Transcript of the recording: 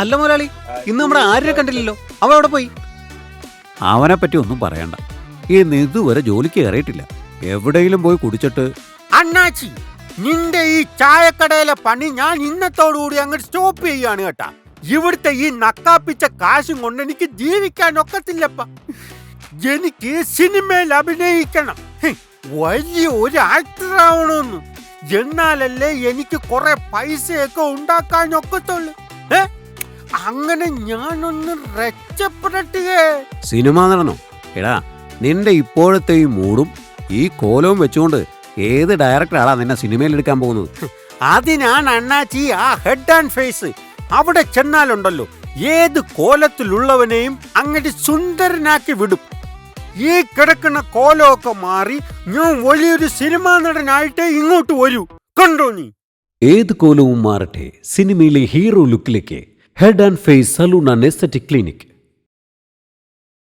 അല്ല മുതലാളി, ഇന്ന് നമ്മുടെ ആര്യനെ കണ്ടില്ലല്ലോ, അവൻ അവിടെ പോയി. അവനെ പറ്റി ഒന്നും പറയണ്ട. ഇന്ന് ഇതുവരെ ജോലിക്ക് കയറിയിട്ടില്ല. എവിടെയെങ്കിലും പോയി കുടിച്ചിട്ട്. അണ്ണാച്ചി, നിന്റെ ഈ ചായക്കടയിലെ പണി ഞാൻ ഇന്നത്തോടുകൂടി അങ്ങോട്ട് സ്റ്റോപ്പ് ചെയ്യാണ് കേട്ടാ. ഇവിടുത്തെ ഈ നക്കാപ്പിച്ച കാശും കൊണ്ട് എനിക്ക് ജീവിക്കാൻ ഒക്കത്തില്ലപ്പ. എനിക്ക് സിനിമയിൽ അഭിനയിക്കണം, വലിയ ഒരു ആക്ടർ ആവണമെന്ന്. എന്നാലല്ലേ എനിക്ക് കുറെ പൈസയൊക്കെ ഉണ്ടാക്കാൻ ഒക്കത്തുള്ളു. അങ്ങനെ ഞാനൊന്ന് രക്ഷപ്പെടട്ടെ. സിനിമ നടനോ? എടാ, നിന്റെ ഇപ്പോഴത്തെ ഈ മൂടും ഈ കോലവും വെച്ചുകൊണ്ട് ഏത് ഡയറക്ടറാടാ നിന്നെ സിനിമയിൽ എടുക്കാൻ പോകുന്നത്? അതിനാണ് അണ്ണാച്ചി ആ ഹെഡ് ആൻഡ് ഫേസ്. അവിടെ ചെന്നാലുണ്ടല്ലോ, ഏത് കോലത്തിലുള്ളവനെയും അങ്ങോട്ട് സുന്ദരനാക്കി വിടും. ഈ കിടക്കുന്ന കോലമൊക്കെ മാറി ഞാൻ വലിയൊരു സിനിമാ നടനായിട്ട് ഇങ്ങോട്ട് വരൂ. കണ്ടോ നീ? ഏത് കോലവും മാറട്ടെ, സിനിമയിലെ ഹീറോ ലുക്കിലേക്ക്. Head and face salon and aesthetic clinic.